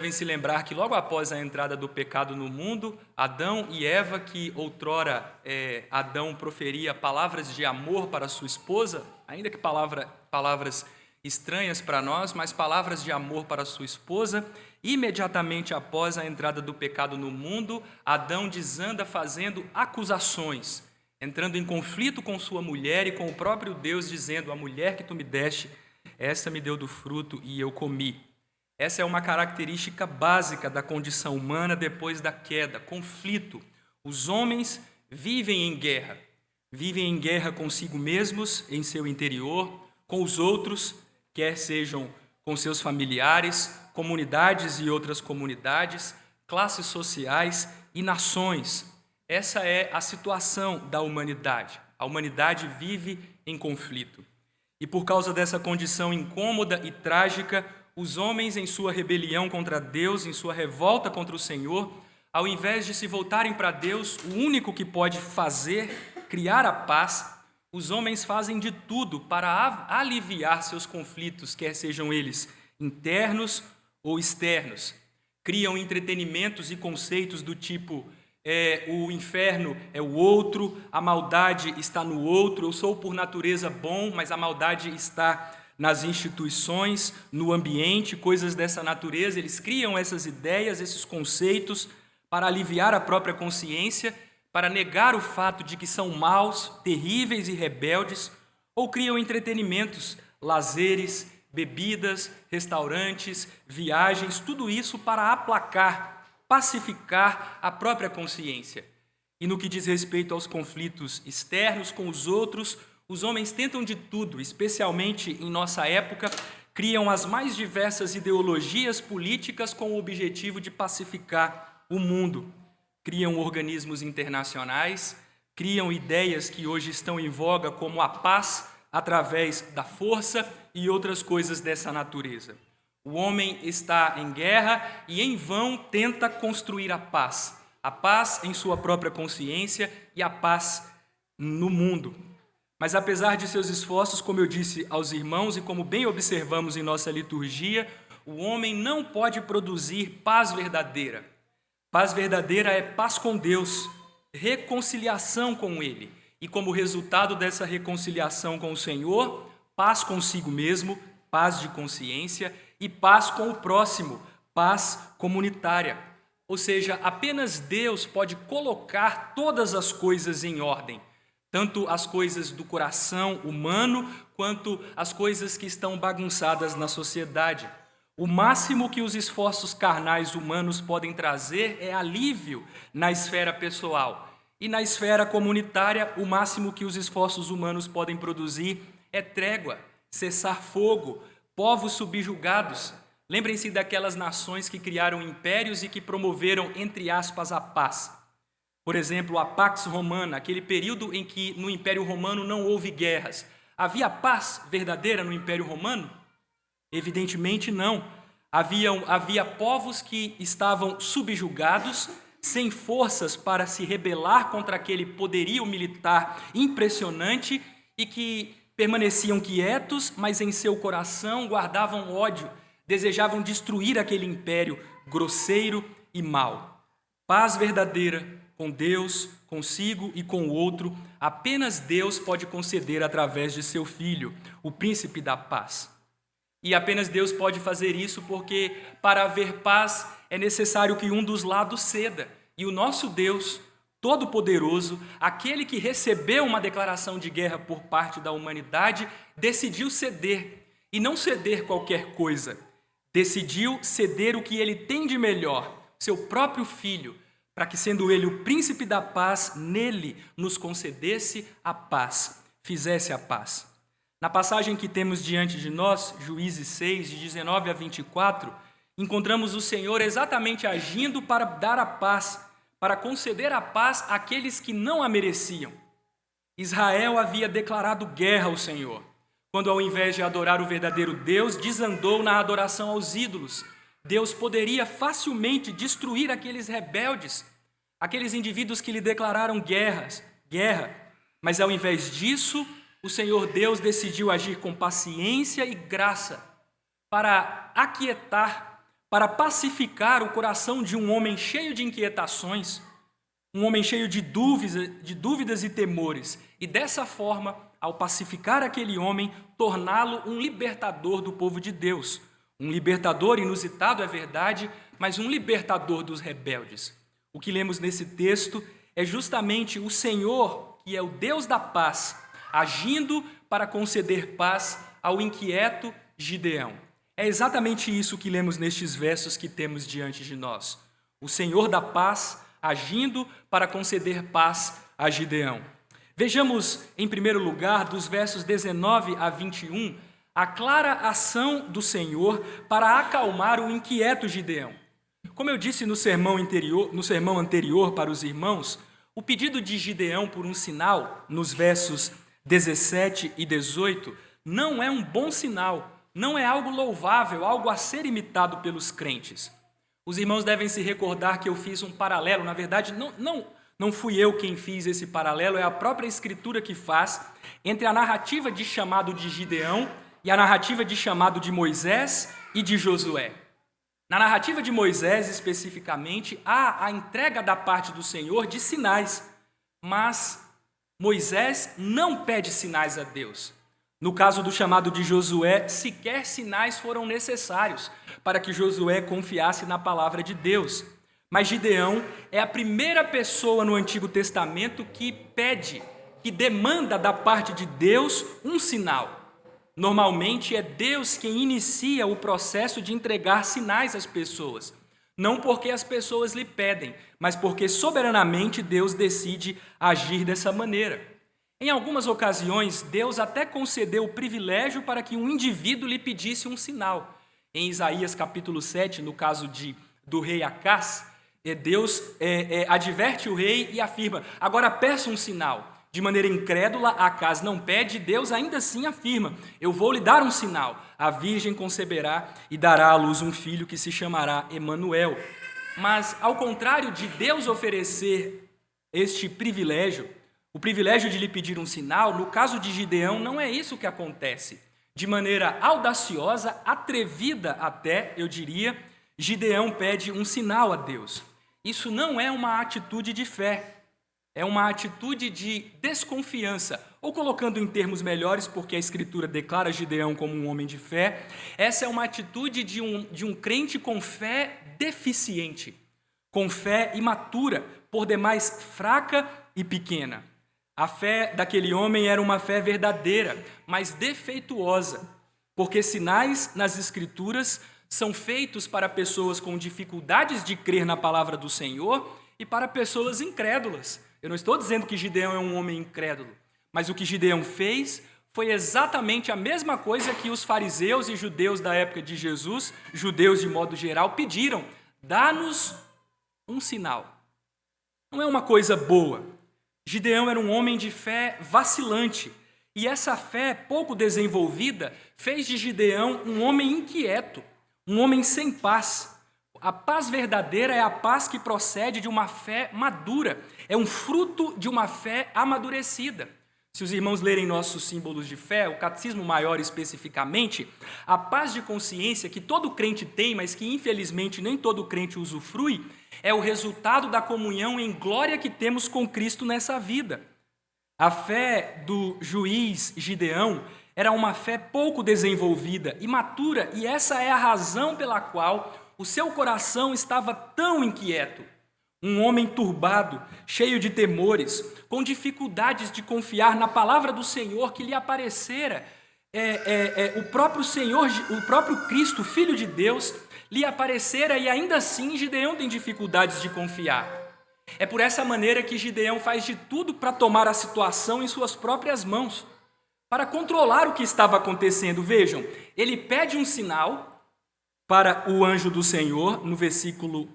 Devem se lembrar que logo após a entrada do pecado no mundo, Adão e Eva, que outrora Adão proferia palavras de amor para sua esposa, ainda que palavras estranhas para nós, mas palavras de amor para sua esposa, imediatamente após a entrada do pecado no mundo, Adão desanda fazendo acusações, entrando em conflito com sua mulher e com o próprio Deus, dizendo: a mulher que tu me deste, essa me deu do fruto e eu comi. Essa é uma característica básica da condição humana depois da queda, conflito. Os homens vivem em guerra consigo mesmos, em seu interior, com os outros, quer sejam com seus familiares, comunidades e outras comunidades, classes sociais e nações. Essa é a situação da humanidade. A humanidade vive em conflito. E por causa dessa condição incômoda e trágica, os homens, em sua rebelião contra Deus, em sua revolta contra o Senhor, ao invés de se voltarem para Deus, o único que pode criar a paz, os homens fazem de tudo para aliviar seus conflitos, quer sejam eles internos ou externos. Criam entretenimentos e conceitos do tipo: o inferno é o outro, a maldade está no outro, eu sou por natureza bom, mas a maldade está nas instituições, no ambiente, coisas dessa natureza. Eles criam essas ideias, esses conceitos, para aliviar a própria consciência, para negar o fato de que são maus, terríveis e rebeldes, ou criam entretenimentos, lazeres, bebidas, restaurantes, viagens, tudo isso para aplacar, pacificar a própria consciência. E no que diz respeito aos conflitos externos com os outros, os homens tentam de tudo, especialmente em nossa época, criam as mais diversas ideologias políticas com o objetivo de pacificar o mundo. Criam organismos internacionais, criam ideias que hoje estão em voga, como a paz através da força e outras coisas dessa natureza. O homem está em guerra e em vão tenta construir a paz em sua própria consciência e a paz no mundo. Mas apesar de seus esforços, como eu disse aos irmãos e como bem observamos em nossa liturgia, o homem não pode produzir paz verdadeira. Paz verdadeira é paz com Deus, reconciliação com Ele. E como resultado dessa reconciliação com o Senhor, paz consigo mesmo, paz de consciência e paz com o próximo, paz comunitária. Ou seja, apenas Deus pode colocar todas as coisas em ordem. Tanto as coisas do coração humano, quanto as coisas que estão bagunçadas na sociedade. O máximo que os esforços carnais humanos podem trazer é alívio na esfera pessoal. E na esfera comunitária, o máximo que os esforços humanos podem produzir é trégua, cessar fogo, povos subjugados. Lembrem-se daquelas nações que criaram impérios e que promoveram, entre aspas, a paz. Por exemplo, a Pax Romana, aquele período em que no Império Romano não houve guerras. Havia paz verdadeira no Império Romano? Evidentemente não. Havia povos que estavam subjugados, sem forças para se rebelar contra aquele poderio militar impressionante e que permaneciam quietos, mas em seu coração guardavam ódio, desejavam destruir aquele império grosseiro e mau. Paz verdadeira com Deus, consigo e com o outro, apenas Deus pode conceder através de seu Filho, o príncipe da paz. E apenas Deus pode fazer isso porque, para haver paz, é necessário que um dos lados ceda. E o nosso Deus, Todo-Poderoso, aquele que recebeu uma declaração de guerra por parte da humanidade, decidiu ceder. E não ceder qualquer coisa. Decidiu ceder o que ele tem de melhor, seu próprio Filho, para que, sendo ele o príncipe da paz, nele nos concedesse a paz, fizesse a paz. Na passagem que temos diante de nós, Juízes 6, de 19 a 24, encontramos o Senhor exatamente agindo para dar a paz, para conceder a paz àqueles que não a mereciam. Israel havia declarado guerra ao Senhor, quando ao invés de adorar o verdadeiro Deus, desandou na adoração aos ídolos. Deus poderia facilmente destruir aqueles rebeldes, aqueles indivíduos que lhe declararam guerra, mas ao invés disso, o Senhor Deus decidiu agir com paciência e graça para aquietar, para pacificar o coração de um homem cheio de inquietações, um homem cheio de dúvidas e temores, e dessa forma, ao pacificar aquele homem, torná-lo um libertador do povo de Deus. Um libertador inusitado, é verdade, mas um libertador dos rebeldes. O que lemos nesse texto é justamente o Senhor, que é o Deus da paz, agindo para conceder paz ao inquieto Gideão. É exatamente isso que lemos nestes versos que temos diante de nós. O Senhor da paz agindo para conceder paz a Gideão. Vejamos, em primeiro lugar, dos versos 19 a 21, a clara ação do Senhor para acalmar o inquieto Gideão. Como eu disse no sermão anterior para os irmãos, o pedido de Gideão por um sinal, nos versos 17 e 18, não é um bom sinal, não é algo louvável, algo a ser imitado pelos crentes. Os irmãos devem se recordar que eu fiz um paralelo, na verdade, não fui eu quem fiz esse paralelo, é a própria Escritura que faz, entre a narrativa de chamado de Gideão e a narrativa de chamado de Moisés e de Josué. Na narrativa de Moisés, especificamente, há a entrega da parte do Senhor de sinais, mas Moisés não pede sinais a Deus. No caso do chamado de Josué, sequer sinais foram necessários para que Josué confiasse na palavra de Deus. Mas Gideão é a primeira pessoa no Antigo Testamento que pede, que demanda da parte de Deus um sinal. Normalmente é Deus quem inicia o processo de entregar sinais às pessoas. Não porque as pessoas lhe pedem, mas porque soberanamente Deus decide agir dessa maneira. Em algumas ocasiões, Deus até concedeu o privilégio para que um indivíduo lhe pedisse um sinal. Em Isaías capítulo 7, no caso do rei Acás, Deus adverte o rei e afirma: agora peça um sinal. De maneira incrédula, Acás não pede, Deus ainda assim afirma: eu vou lhe dar um sinal. A virgem conceberá e dará à luz um filho que se chamará Emanuel. Mas, ao contrário de Deus oferecer este privilégio, o privilégio de lhe pedir um sinal, no caso de Gideão, não é isso que acontece. De maneira audaciosa, atrevida até, eu diria, Gideão pede um sinal a Deus. Isso não é uma atitude de fé, é uma atitude de desconfiança. Ou colocando em termos melhores, porque a Escritura declara Gideão como um homem de fé, essa é uma atitude de um crente com fé deficiente, com fé imatura, por demais fraca e pequena. A fé daquele homem era uma fé verdadeira, mas defeituosa, porque sinais nas Escrituras são feitos para pessoas com dificuldades de crer na palavra do Senhor e para pessoas incrédulas. Eu não estou dizendo que Gideão é um homem incrédulo, mas o que Gideão fez foi exatamente a mesma coisa que os fariseus e judeus da época de Jesus, judeus de modo geral, pediram: dá-nos um sinal. Não é uma coisa boa. Gideão era um homem de fé vacilante, e essa fé pouco desenvolvida fez de Gideão um homem inquieto, um homem sem paz. A paz verdadeira é a paz que procede de uma fé madura, é um fruto de uma fé amadurecida. Se os irmãos lerem nossos símbolos de fé, o Catecismo Maior especificamente, a paz de consciência que todo crente tem, mas que infelizmente nem todo crente usufrui, é o resultado da comunhão em glória que temos com Cristo nessa vida. A fé do juiz Gideão era uma fé pouco desenvolvida, imatura, e essa é a razão pela qual o seu coração estava tão inquieto. Um homem turbado, cheio de temores, com dificuldades de confiar na palavra do Senhor que lhe aparecera. O próprio Senhor, o próprio Cristo, Filho de Deus, lhe aparecera, e ainda assim Gideão tem dificuldades de confiar. É por essa maneira que Gideão faz de tudo para tomar a situação em suas próprias mãos, para controlar o que estava acontecendo. Vejam, ele pede um sinal para o anjo do Senhor, no versículo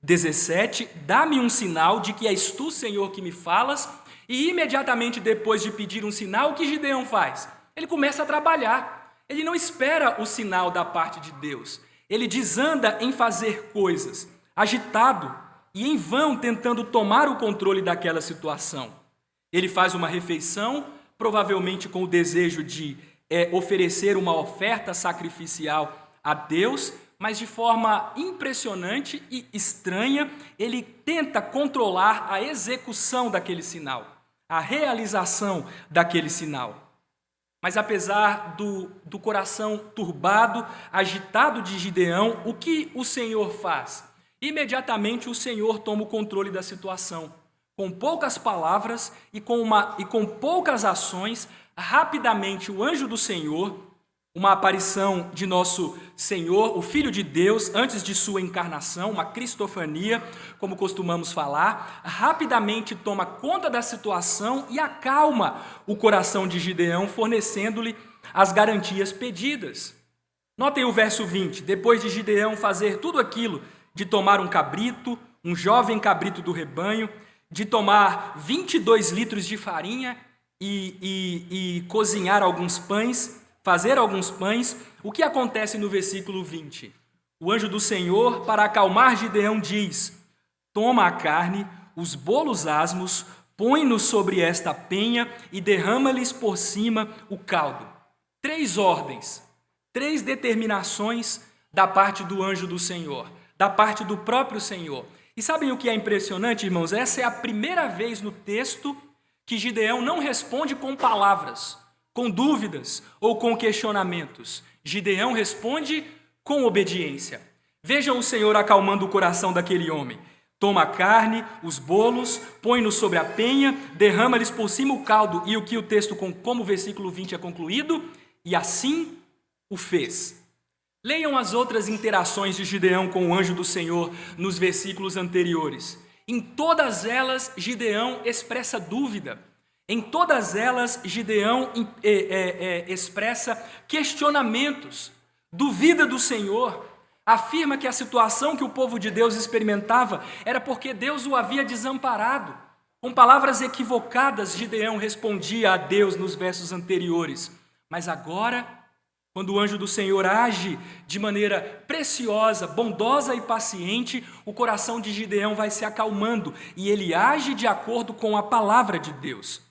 17, dá-me um sinal de que és tu, Senhor, que me falas, e imediatamente depois de pedir um sinal, o que Gideão faz? Ele começa a trabalhar. Ele não espera o sinal da parte de Deus. Ele desanda em fazer coisas, agitado e em vão tentando tomar o controle daquela situação. Ele faz uma refeição, provavelmente com o desejo de oferecer uma oferta sacrificial a Deus, mas de forma impressionante e estranha, ele tenta controlar a execução daquele sinal, a realização daquele sinal. Mas apesar do coração turbado, agitado de Gideão, o que o Senhor faz? Imediatamente o Senhor toma o controle da situação. Com poucas palavras e com poucas ações, rapidamente o anjo do Senhor, uma aparição de nosso Senhor, o Filho de Deus, antes de sua encarnação, uma cristofania, como costumamos falar, rapidamente toma conta da situação e acalma o coração de Gideão, fornecendo-lhe as garantias pedidas. Notem o verso 20, depois de Gideão fazer tudo aquilo, de tomar um cabrito, um jovem cabrito do rebanho, de tomar 22 litros de farinha e cozinhar alguns pães, fazer alguns pães, o que acontece no versículo 20? O anjo do Senhor, para acalmar Gideão, diz: toma a carne, os bolos asmos, põe-nos sobre esta penha e derrama-lhes por cima o caldo. 3 ordens, 3 determinações da parte do anjo do Senhor, da parte do próprio Senhor. E sabem o que é impressionante, irmãos? Essa é a primeira vez no texto que Gideão não responde com palavras, com dúvidas ou com questionamentos. Gideão responde com obediência. Vejam o Senhor acalmando o coração daquele homem. Toma a carne, os bolos, põe-nos sobre a penha, derrama-lhes por cima o caldo. E o que o texto, como o versículo 20 é concluído? E assim o fez. Leiam as outras interações de Gideão com o anjo do Senhor nos versículos anteriores. Em todas elas, Gideão expressa dúvida. Em todas elas, Gideão expressa questionamentos, duvida do Senhor, afirma que a situação que o povo de Deus experimentava era porque Deus o havia desamparado. Com palavras equivocadas, Gideão respondia a Deus nos versos anteriores. Mas agora, quando o anjo do Senhor age de maneira preciosa, bondosa e paciente, o coração de Gideão vai se acalmando e ele age de acordo com a palavra de Deus.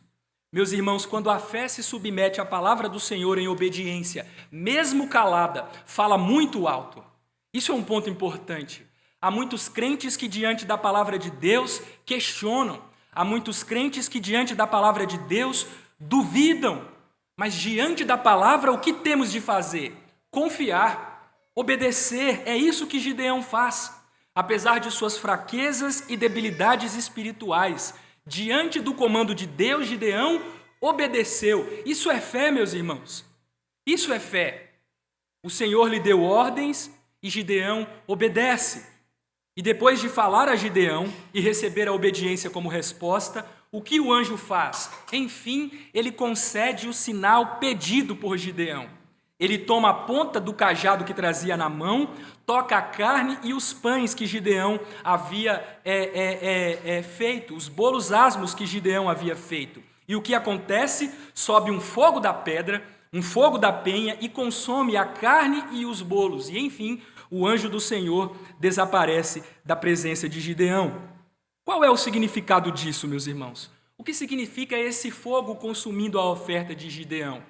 Meus irmãos, quando a fé se submete à palavra do Senhor em obediência, mesmo calada, fala muito alto. Isso é um ponto importante. Há muitos crentes que diante da palavra de Deus questionam. Há muitos crentes que diante da palavra de Deus duvidam. Mas diante da palavra, o que temos de fazer? Confiar, obedecer. É isso que Gideão faz. Apesar de suas fraquezas e debilidades espirituais, diante do comando de Deus, Gideão obedeceu. Isso é fé, meus irmãos. Isso é fé. O Senhor lhe deu ordens e Gideão obedece. E depois de falar a Gideão e receber a obediência como resposta, o que o anjo faz? Enfim, ele concede o sinal pedido por Gideão. Ele toma a ponta do cajado que trazia na mão, toca a carne e os pães que Gideão havia feito, os bolos asmos que Gideão havia feito. E o que acontece? Sobe um fogo da pedra, um fogo da penha e consome a carne e os bolos. E enfim, o anjo do Senhor desaparece da presença de Gideão. Qual é o significado disso, meus irmãos? O que significa esse fogo consumindo a oferta de Gideão?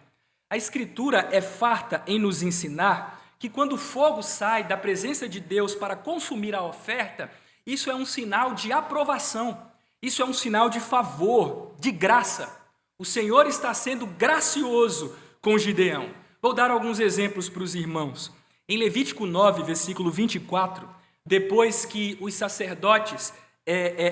A Escritura é farta em nos ensinar que quando o fogo sai da presença de Deus para consumir a oferta, isso é um sinal de aprovação, isso é um sinal de favor, de graça. O Senhor está sendo gracioso com Gideão. Vou dar alguns exemplos para os irmãos. Em Levítico 9, versículo 24, depois que os sacerdotes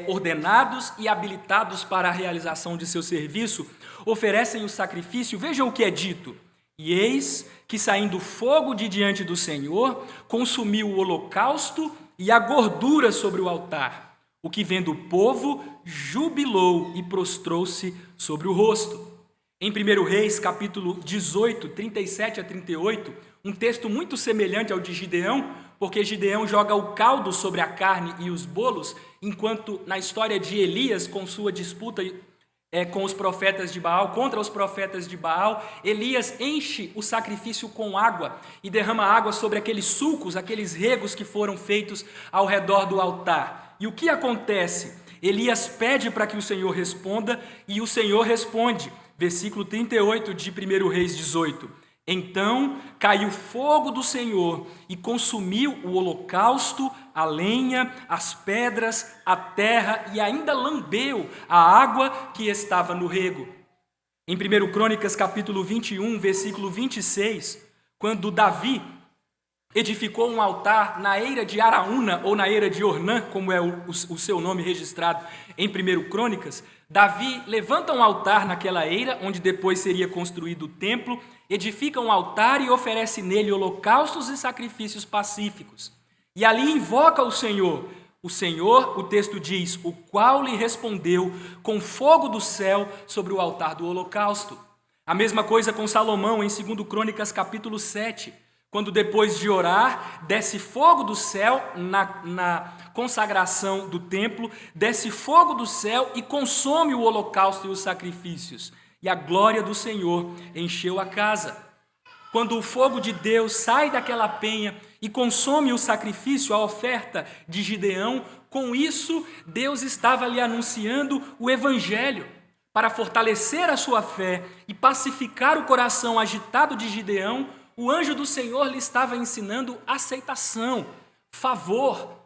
ordenados e habilitados para a realização de seu serviço, oferecem o sacrifício, vejam o que é dito. E eis que saindo fogo de diante do Senhor, consumiu o holocausto e a gordura sobre o altar. O que vendo o povo, jubilou e prostrou-se sobre o rosto. Em 1 Reis, capítulo 18, 37 a 38, um texto muito semelhante ao de Gideão, porque Gideão joga o caldo sobre a carne e os bolos, enquanto na história de Elias, com sua disputa com os profetas de Baal, contra os profetas de Baal, Elias enche o sacrifício com água e derrama água sobre aqueles sulcos, aqueles regos que foram feitos ao redor do altar. E o que acontece? Elias pede para que o Senhor responda e o Senhor responde. Versículo 38 de 1 Reis 18. Então caiu fogo do Senhor e consumiu o holocausto, a lenha, as pedras, a terra e ainda lambeu a água que estava no rego. Em 1 Crônicas capítulo 21, versículo 26, quando Davi edificou um altar na eira de Araúna ou na eira de Ornã, como é o seu nome registrado em 1 Crônicas, Davi levanta um altar naquela eira, onde depois seria construído o templo, edifica um altar e oferece nele holocaustos e sacrifícios pacíficos. E ali invoca o Senhor. O Senhor, o texto diz, o qual lhe respondeu com fogo do céu sobre o altar do holocausto. A mesma coisa com Salomão em 2 Crônicas capítulo 7, quando depois de orar, desce fogo do céu na consagração do templo, desce fogo do céu e consome o holocausto e os sacrifícios. E a glória do Senhor encheu a casa. Quando o fogo de Deus sai daquela penha e consome o sacrifício, a oferta de Gideão, com isso Deus estava lhe anunciando o evangelho para fortalecer a sua fé e pacificar o coração agitado de Gideão. O anjo do Senhor lhe estava ensinando aceitação, favor.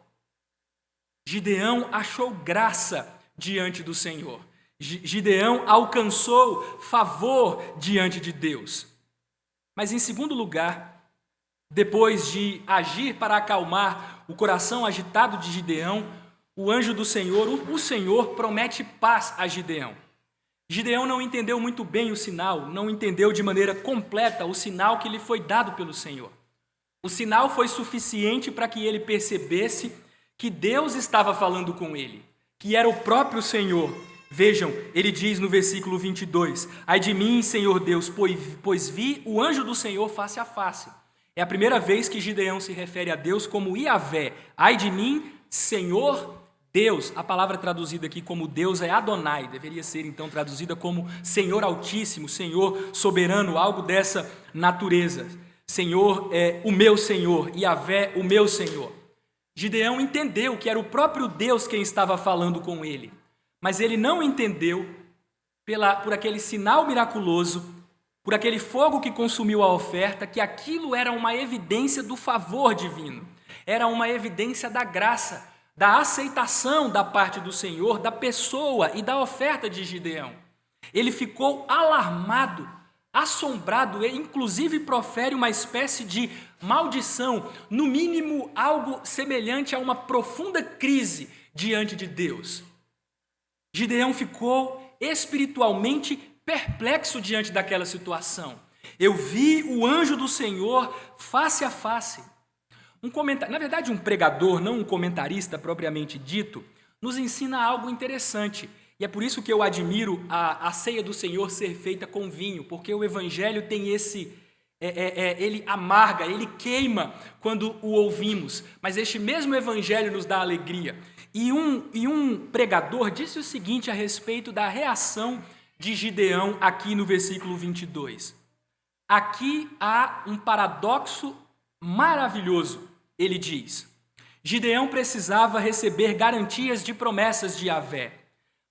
Gideão achou graça diante do Senhor. Gideão alcançou favor diante de Deus. Mas em segundo lugar, depois de agir para acalmar o coração agitado de Gideão, o anjo do Senhor, o Senhor, promete paz a Gideão. Gideão não entendeu muito bem o sinal, não entendeu de maneira completa o sinal que lhe foi dado pelo Senhor. O sinal foi suficiente para que ele percebesse que Deus estava falando com ele, que era o próprio Senhor. Vejam, ele diz no versículo 22, ai de mim, Senhor Deus, pois vi o anjo do Senhor face a face. É a primeira vez que Gideão se refere a Deus como Iavé. Ai de mim, Senhor Deus. A palavra traduzida aqui como Deus é Adonai, deveria ser então traduzida como Senhor Altíssimo, Senhor Soberano, algo dessa natureza. Senhor é o meu Senhor, Iavé o meu Senhor. Gideão entendeu que era o próprio Deus quem estava falando com ele, mas ele não entendeu por aquele sinal miraculoso, por aquele fogo que consumiu a oferta, que aquilo era uma evidência do favor divino, era uma evidência da graça, da aceitação da parte do Senhor, da pessoa e da oferta de Gideão. Ele ficou alarmado, assombrado, e inclusive profere uma espécie de maldição, no mínimo algo semelhante a uma profunda crise diante de Deus. Gideão ficou espiritualmente perplexo diante daquela situação. Eu vi o anjo do Senhor face a face. Na verdade, um pregador, não um comentarista propriamente dito, nos ensina algo interessante. E é por isso que eu admiro a ceia do Senhor ser feita com vinho, porque o evangelho tem ele amarga, ele queima quando o ouvimos, mas este mesmo evangelho nos dá alegria. E um pregador disse o seguinte a respeito da reação de Gideão aqui no versículo 22. Aqui há um paradoxo maravilhoso. Ele diz, Gideão precisava receber garantias de promessas de Yahvé,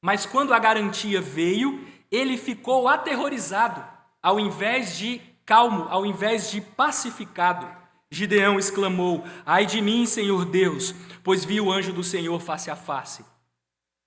mas quando a garantia veio, ele ficou aterrorizado, ao invés de calmo, ao invés de pacificado. Gideão exclamou, ai de mim, Senhor Deus, pois vi o anjo do Senhor face a face.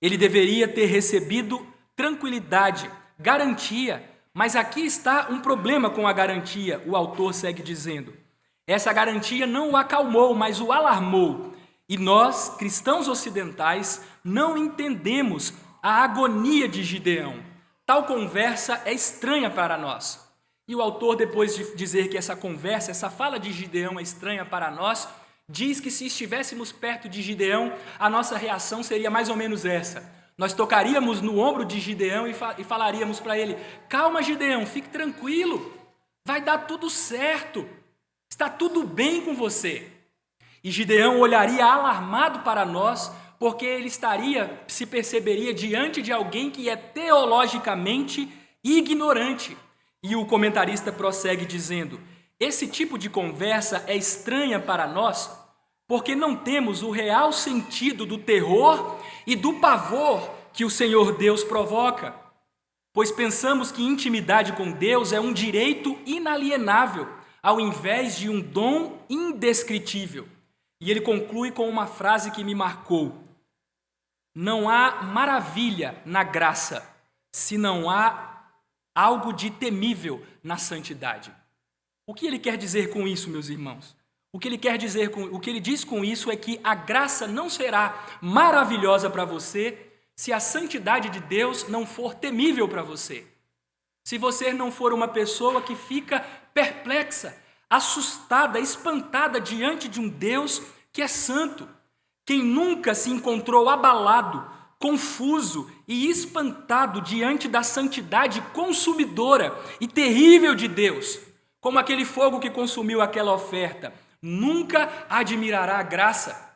Ele deveria ter recebido tranquilidade, garantia, mas aqui está um problema com a garantia, o autor segue dizendo. Essa garantia não o acalmou, mas o alarmou. E nós, cristãos ocidentais, não entendemos a agonia de Gideão. Tal conversa é estranha para nós. E o autor, depois de dizer que essa conversa, essa fala de Gideão é estranha para nós, diz que se estivéssemos perto de Gideão, a nossa reação seria mais ou menos essa. Nós tocaríamos no ombro de Gideão e falaríamos para ele, calma Gideão, fique tranquilo, vai dar tudo certo. Está tudo bem com você. E Gideão olharia alarmado para nós, porque ele se perceberia diante de alguém que é teologicamente ignorante. E o comentarista prossegue dizendo, esse tipo de conversa é estranha para nós, porque não temos o real sentido do terror e do pavor que o Senhor Deus provoca. pois pensamos que intimidade com Deus é um direito inalienável, ao invés de um dom indescritível. E ele conclui com uma frase que me marcou: não há maravilha na graça, se não há algo de temível na santidade. O que ele quer dizer com isso, meus irmãos? O que ele diz com isso é que a graça não será maravilhosa para você se a santidade de Deus não for temível para você. Se você não for uma pessoa que fica perplexa, assustada, espantada diante de um Deus que é santo. Quem nunca se encontrou abalado, confuso e espantado diante da santidade consumidora e terrível de Deus, como aquele fogo que consumiu aquela oferta, nunca admirará a graça.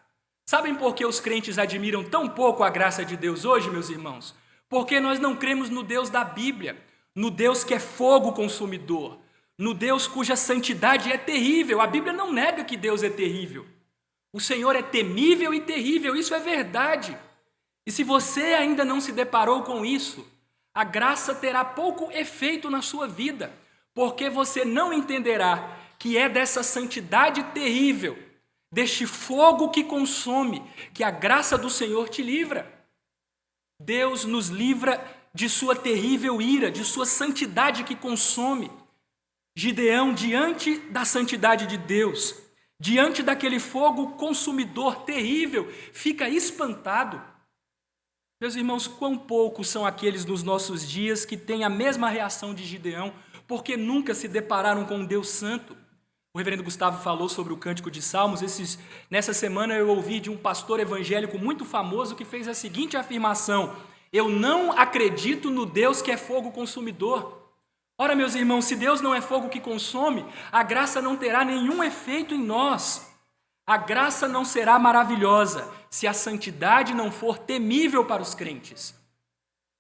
Sabem por que os crentes admiram tão pouco a graça de Deus hoje, meus irmãos? Porque nós não cremos no Deus da Bíblia, no Deus que é fogo consumidor, no Deus cuja santidade é terrível. A Bíblia não nega que Deus é terrível. O Senhor é temível e terrível, isso é verdade. E se você ainda não se deparou com isso, a graça terá pouco efeito na sua vida, porque você não entenderá que é dessa santidade terrível, deste fogo que consome, que a graça do Senhor te livra. Deus nos livra de sua terrível ira, de sua santidade que consome. Gideão, diante da santidade de Deus, diante daquele fogo consumidor terrível, fica espantado. Meus irmãos, quão poucos são aqueles nos nossos dias que têm a mesma reação de Gideão, porque nunca se depararam com um Deus santo. O reverendo Gustavo falou sobre o Cântico de Salmos. Nessa semana eu ouvi de um pastor evangélico muito famoso que fez a seguinte afirmação: eu não acredito no Deus que é fogo consumidor. Ora, meus irmãos, se Deus não é fogo que consome, a graça não terá nenhum efeito em nós. A graça não será maravilhosa se a santidade não for temível para os crentes.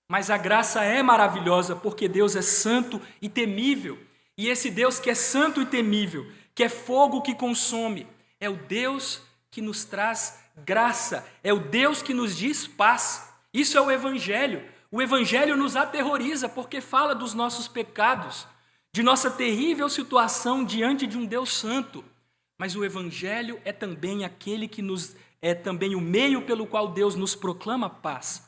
Mas a graça é maravilhosa porque Deus é santo e temível. E esse Deus que é santo e temível, que é fogo que consome, é o Deus que nos traz graça, é o Deus que nos diz paz. Isso é o Evangelho. O Evangelho nos aterroriza porque fala dos nossos pecados, de nossa terrível situação diante de um Deus santo. Mas o Evangelho é também aquele que é também o meio pelo qual Deus nos proclama paz.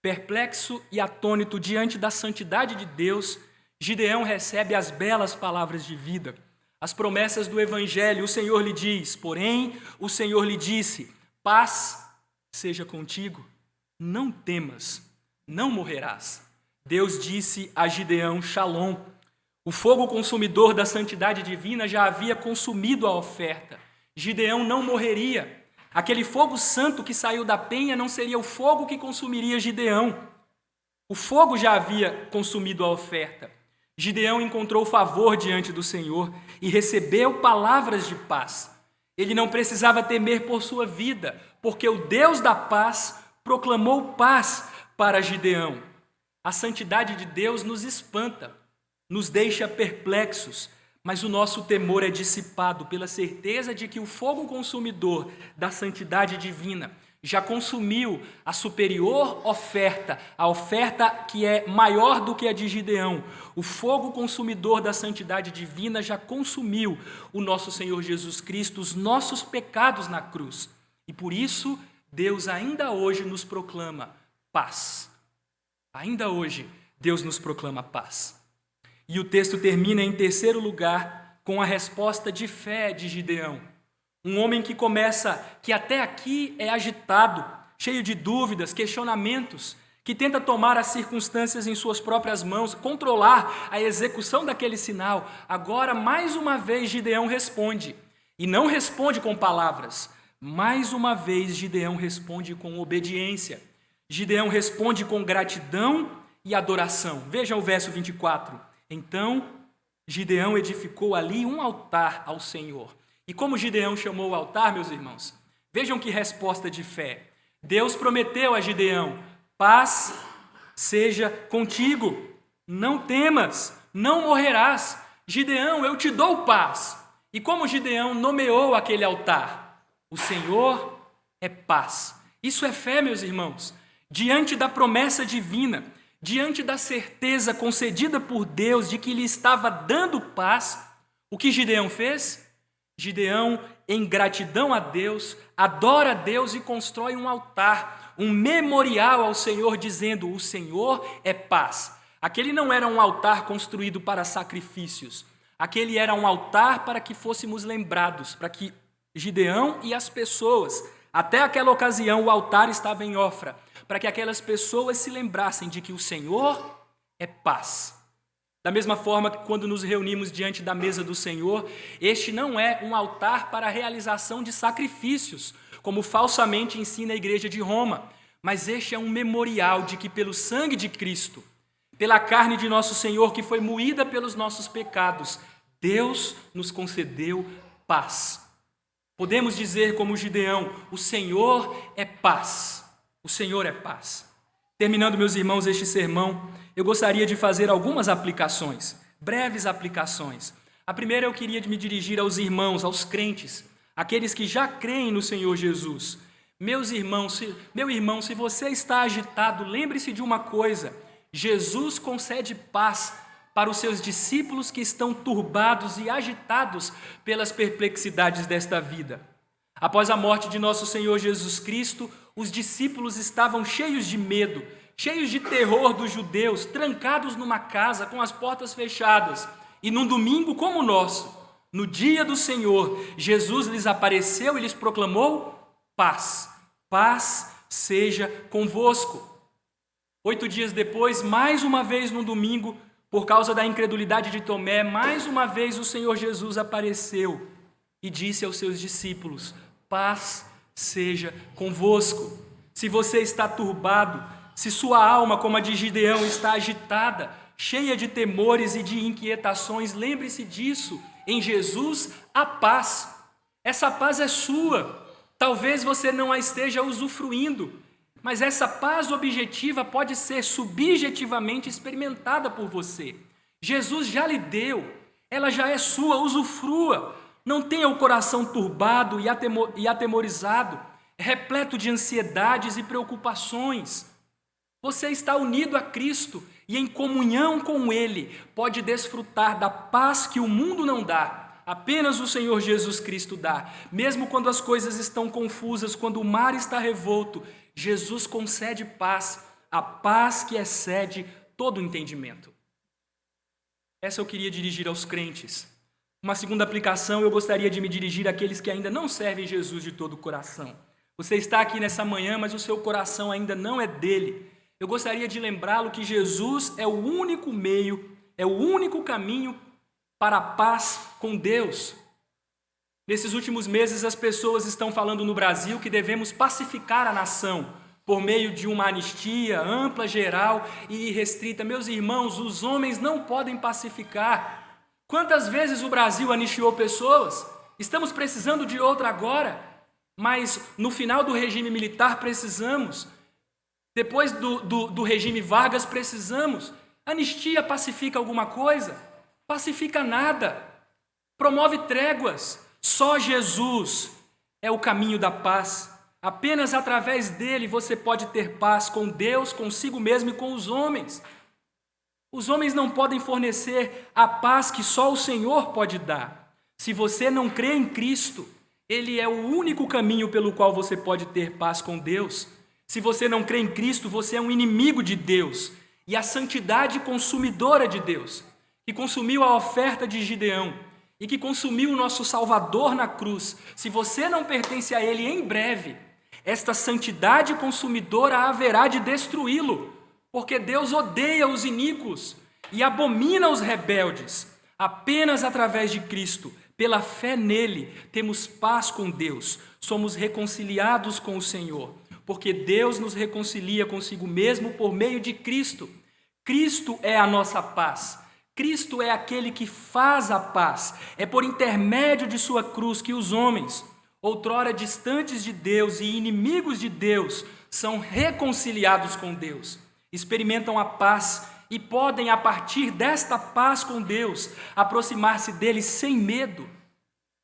Perplexo e atônito diante da santidade de Deus, Gideão recebe as belas palavras de vida, as promessas do Evangelho. O Senhor lhe diz, porém, o Senhor lhe disse: paz seja contigo, não temas, não morrerás. Deus disse a Gideão: Shalom. O fogo consumidor da santidade divina já havia consumido a oferta. Gideão não morreria. Aquele fogo santo que saiu da penha não seria o fogo que consumiria Gideão. O fogo já havia consumido a oferta. Gideão encontrou favor diante do Senhor e recebeu palavras de paz. Ele não precisava temer por sua vida, porque o Deus da paz proclamou paz para Gideão. A santidade de Deus nos espanta, nos deixa perplexos, mas o nosso temor é dissipado pela certeza de que o fogo consumidor da santidade divina já consumiu a superior oferta, a oferta que é maior do que a de Gideão. O fogo consumidor da santidade divina já consumiu o nosso Senhor Jesus Cristo, os nossos pecados na cruz. E por isso, Deus ainda hoje nos proclama paz. Ainda hoje, Deus nos proclama paz. E o texto termina em terceiro lugar com a resposta de fé de Gideão. Um homem que até aqui é agitado, cheio de dúvidas, questionamentos, que tenta tomar as circunstâncias em suas próprias mãos, controlar a execução daquele sinal. Agora, mais uma vez, Gideão responde. E não responde com palavras. Mais uma vez, Gideão responde com obediência. Gideão responde com gratidão e adoração. Vejam o verso 24. Então, Gideão edificou ali um altar ao Senhor. E como Gideão chamou o altar, meus irmãos? Vejam que resposta de fé. Deus prometeu a Gideão: paz seja contigo, não temas, não morrerás. Gideão, eu te dou paz. E como Gideão nomeou aquele altar? O Senhor é paz. Isso é fé, meus irmãos. Diante da promessa divina, diante da certeza concedida por Deus de que lhe estava dando paz, o que Gideão fez? Gideão, em gratidão a Deus, adora a Deus e constrói um altar, um memorial ao Senhor, dizendo: o Senhor é paz. Aquele não era um altar construído para sacrifícios, aquele era um altar para que fôssemos lembrados, para que Gideão e as pessoas, até aquela ocasião o altar estava em Ofra, para que aquelas pessoas se lembrassem de que o Senhor é paz. Da mesma forma que quando nos reunimos diante da mesa do Senhor, este não é um altar para a realização de sacrifícios, como falsamente ensina a igreja de Roma, mas este é um memorial de que pelo sangue de Cristo, pela carne de nosso Senhor que foi moída pelos nossos pecados, Deus nos concedeu paz. Podemos dizer como Gideão: o Senhor é paz. O Senhor é paz. Terminando, meus irmãos, este sermão, eu gostaria de fazer algumas aplicações, breves aplicações. A primeira, eu queria me dirigir aos irmãos, aos crentes, aqueles que já creem no Senhor Jesus. Meu irmão, se você está agitado, lembre-se de uma coisa: Jesus concede paz para os seus discípulos que estão turbados e agitados pelas perplexidades desta vida. Após a morte de nosso Senhor Jesus Cristo, os discípulos estavam cheios de medo, cheios de terror dos judeus, trancados numa casa com as portas fechadas. E num domingo como o nosso, no dia do Senhor, Jesus lhes apareceu e lhes proclamou paz. Paz seja convosco. 8 dias depois, mais uma vez no domingo, por causa da incredulidade de Tomé, mais uma vez o Senhor Jesus apareceu e disse aos seus discípulos: paz seja convosco. Se você está turbado, se sua alma, como a de Gideão, está agitada, cheia de temores e de inquietações, lembre-se disso. Em Jesus há paz. Essa paz é sua. Talvez você não a esteja usufruindo, mas essa paz objetiva pode ser subjetivamente experimentada por você. Jesus já lhe deu, ela já é sua, usufrua. Não tenha o coração turbado e atemorizado, repleto de ansiedades e preocupações. Você está unido a Cristo e em comunhão com Ele pode desfrutar da paz que o mundo não dá. Apenas o Senhor Jesus Cristo dá. Mesmo quando as coisas estão confusas, quando o mar está revolto, Jesus concede paz, a paz que excede todo o entendimento. Essa eu queria dirigir aos crentes. Uma segunda aplicação, eu gostaria de me dirigir àqueles que ainda não servem Jesus de todo o coração. Você está aqui nessa manhã, mas o seu coração ainda não é dele. Eu gostaria de lembrá-lo que Jesus é o único meio, é o único caminho para a paz com Deus. Nesses últimos meses, as pessoas estão falando no Brasil que devemos pacificar a nação por meio de uma anistia ampla, geral e irrestrita. Meus irmãos, os homens não podem pacificar. Quantas vezes o Brasil anistiou pessoas? Estamos precisando de outra agora, mas no final do regime militar precisamos. Depois do regime Vargas precisamos. Anistia pacifica alguma coisa? Pacifica nada. Promove tréguas. Só Jesus é o caminho da paz. Apenas através dele você pode ter paz com Deus, consigo mesmo e com os homens. Os homens não podem fornecer a paz que só o Senhor pode dar. Se você não crê em Cristo, Ele é o único caminho pelo qual você pode ter paz com Deus. Se você não crê em Cristo, você é um inimigo de Deus e a santidade consumidora de Deus, que consumiu a oferta de Gideão e que consumiu o nosso Salvador na cruz. Se você não pertence a Ele, em breve, esta santidade consumidora haverá de destruí-lo, porque Deus odeia os iníquos e abomina os rebeldes. Apenas através de Cristo, pela fé nele, temos paz com Deus, somos reconciliados com o Senhor, porque Deus nos reconcilia consigo mesmo por meio de Cristo. Cristo é a nossa paz. Cristo é aquele que faz a paz. É por intermédio de sua cruz que os homens, outrora distantes de Deus e inimigos de Deus, são reconciliados com Deus, experimentam a paz e podem, a partir desta paz com Deus, aproximar-se dele sem medo,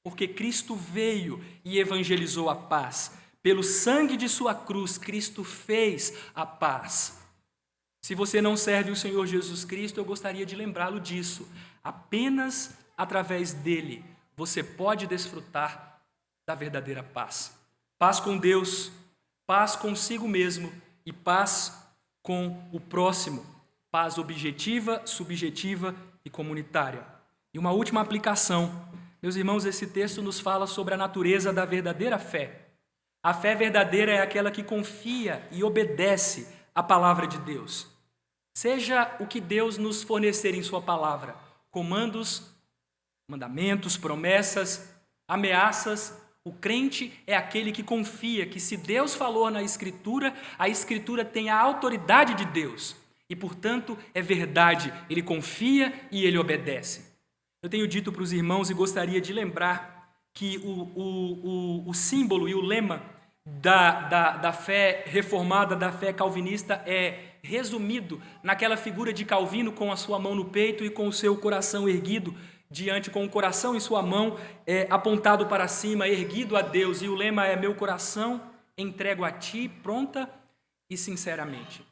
porque Cristo veio e evangelizou a paz. Pelo sangue de sua cruz, Cristo fez a paz. Se você não serve o Senhor Jesus Cristo, eu gostaria de lembrá-lo disso. Apenas através dele você pode desfrutar da verdadeira paz. Paz com Deus, paz consigo mesmo e paz com o próximo. Paz objetiva, subjetiva e comunitária. E uma última aplicação. Meus irmãos, esse texto nos fala sobre a natureza da verdadeira fé. A fé verdadeira é aquela que confia e obedece à palavra de Deus. Seja o que Deus nos fornecer em sua palavra, comandos, mandamentos, promessas, ameaças, o crente é aquele que confia que se Deus falou na Escritura, a Escritura tem a autoridade de Deus e, portanto, é verdade, ele confia e ele obedece. Eu tenho dito para os irmãos e gostaria de lembrar que o símbolo e o lema da fé reformada, da fé calvinista, é resumido naquela figura de Calvino com a sua mão no peito e com o seu coração erguido diante, com o coração em sua mão apontado para cima, erguido a Deus, e o lema é: meu coração entrego a ti, pronta e sinceramente.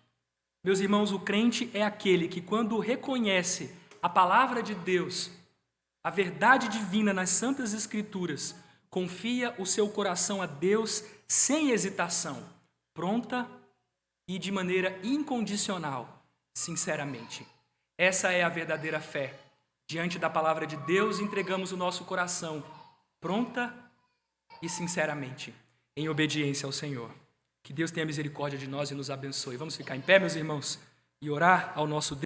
Meus irmãos, o crente é aquele que, quando reconhece a palavra de Deus, a verdade divina nas Santas Escrituras, confia o seu coração a Deus sem hesitação, pronta e de maneira incondicional, sinceramente. Essa é a verdadeira fé. Diante da palavra de Deus, entregamos o nosso coração, pronta e sinceramente, em obediência ao Senhor. Que Deus tenha misericórdia de nós e nos abençoe. Vamos ficar em pé, meus irmãos, e orar ao nosso Deus.